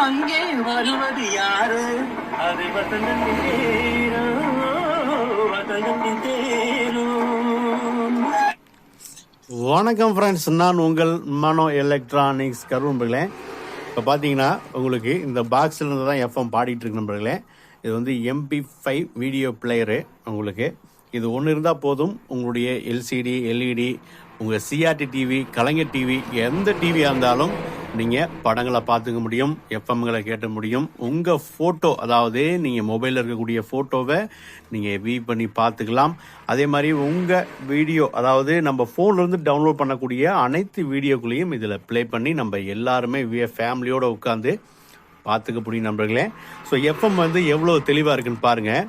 அங்கே வருவது யாரு? அது வசந்தத்தின் தேரோ, வசந்தத்தின் தேரோ. வணக்கம் ஃப்ரெண்ட்ஸ், நான் உங்கள் மனோ எலக்ட்ரானிக்ஸ் கரூர் நண்பர்களே. இப்போ பார்த்தீங்கன்னா உங்களுக்கு இந்த பாக்ஸில் இருந்து தான் எஃப்எம் பாடிட்டு இருக்கு நண்பர்களே. இது வந்து MP5 வீடியோ பிளேயரு. உங்களுக்கு இது ஒன்று இருந்தால் போதும், உங்களுடைய எல்சிடி எல்இடி உங்கள் சிஆர்டி டிவி கலைஞர் டிவி எந்த டிவியாக இருந்தாலும் நீங்கள் படங்களை பார்த்துக்க முடியும், எஃப்எம்களை கேட்ட முடியும். உங்கள் ஃபோட்டோ, அதாவது நீங்கள் மொபைலில் இருக்கக்கூடிய ஃபோட்டோவை நீங்கள் வியூ பண்ணி பார்த்துக்கலாம். அதே மாதிரி உங்கள் வீடியோ, அதாவது நம்ம ஃபோன்லேருந்து டவுன்லோட் பண்ணக்கூடிய அனைத்து வீடியோக்குள்ளேயும் இதில் ப்ளே பண்ணி நம்ம எல்லாருமே ஃபேமிலியோடு உட்காந்து பார்த்துக்க முடியும் நண்பர்களே. ஸோ எஃப்எம் வந்து எவ்வளோ தெளிவாக இருக்குன்னு பாருங்கள்.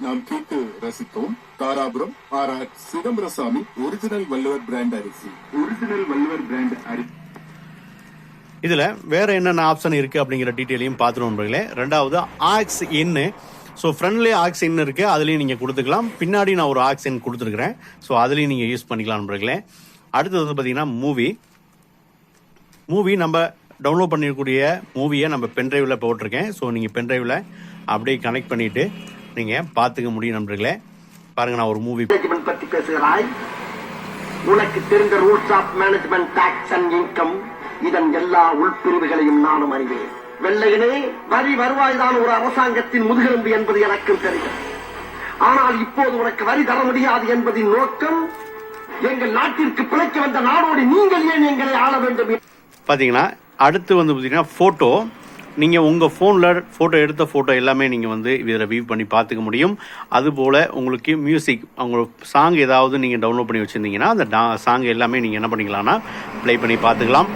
நாம் கேட்டு ரசித்தோம். Dharapuram R Chidambarasamy original Valluvar brand அரிசி. ஒரிஜினல் வள்ளுவர் பிராண்ட் அரிசி. இதில் வேற என்னென்ன ஆப்ஷன் இருக்குது அப்படிங்கிற டீட்டெயிலையும் பார்த்துருவோம் நண்பர்களே. ரெண்டாவது ஆக்ஸ் இன்னு. ஸோ ஃப்ரண்ட்லேயே ஆக்ஸ் இன் இருக்குது, அதுலேயும் நீங்கள் கொடுத்துக்கலாம். பின்னாடி நான் ஒரு ஆக்ஸ் இன் கொடுத்துருக்குறேன், ஸோ அதுலேயும் நீங்கள் யூஸ் பண்ணிக்கலாம் நண்பர்களே. அடுத்தது வந்து பார்த்தீங்கன்னா மூவி நம்ம டவுன்லோட் பண்ணிருக்கக்கூடிய மூவியை நம்ம பென்ட்ரைவில் போட்டிருக்கேன். ஸோ நீங்கள் பென்ட்ரைவில் அப்படியே கனெக்ட் பண்ணிவிட்டு நீங்கள் பார்த்துக்க முடியும் நண்பர்களே. பாருங்க, நான் ஒரு மூவி பற்றி பேசுகிறாய். உனக்கு தெரிந்த rules of management, tax and income, இதன் எல்லா உள்பிரிவுகளையும் நானும் அறிவேன். வெள்ளையனே, வரி வருவாய் தான் ஒரு அரசாங்கத்தின் முதுகெலும்பு என்பது எனக்கும் தெரியும். ஆனால் இப்போது உனக்கு வரி தர முடியாது என்பதின் நோக்கம், எங்கள் நாட்டிற்கு பிழைக்க வந்த நாடோடு நீங்கள் ஏன் எங்களை ஆள வேண்டும்? பார்த்தீங்கன்னா அடுத்து வந்து பார்த்தீங்கன்னா ஃபோட்டோ. நீங்கள் உங்கள் ஃபோனில் ஃபோட்டோ எடுத்த ஃபோட்டோ எல்லாமே நீங்கள் வந்து இதில் வியூ பண்ணி பார்த்துக்க முடியும். அதுபோல் உங்களுக்கு மியூசிக், உங்களுக்கு சாங் ஏதாவது நீங்கள் டவுன்லோட் பண்ணி வச்சுருந்தீங்கன்னா அந்த சாங் எல்லாமே நீங்கள் என்ன பண்ணிக்கலாம்னா ப்ளே பண்ணி பார்த்துக்கலாம்.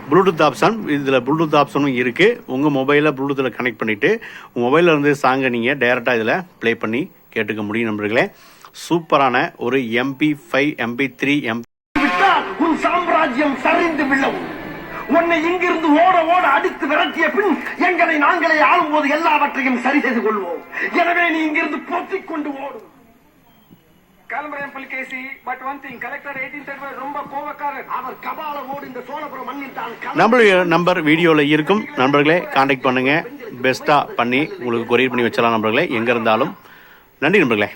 ப்ளூடூத் ஆப்ஷன், இதில் ப்ளூடூத் ஆப்ஷனும் இருக்குது. உங்கள் மொபைலில் ப்ளூடூத்தில் கனெக்ட் பண்ணிவிட்டு உங்கள் மொபைலில் இருந்து சாங்கை நீங்கள் டைரெக்டாக இதில் ப்ளே பண்ணி கேட்டுக்க முடியும் நண்பர்களே. சூப்பரான ஒரு MP5 MP3 உன் சாம்ராஜ்யம் சரிந்து விழவும், உன்னை இங்கிருந்து ஓட ஓட அடித்து விரட்டிய பின் எங்களை நாங்களே ஆளும் போது எல்லாவற்றையும் சரி செய்து கொள்வோம். எனவே நீ இங்கிருந்து போற்றிக் கொண்டு ஓடும். நம்மளுடைய நம்பர் வீடியோவில் இருக்கும் நண்பர்களே. கான்டாக்ட் பண்ணுங்க, பெஸ்ட்டாக பண்ணி உங்களுக்கு கொரியர் பண்ணி வச்சலாம் நண்பர்களே, எங்கே இருந்தாலும். நன்றி நண்பர்களே.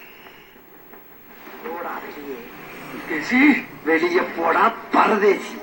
வெளியே போடா பரதேசி.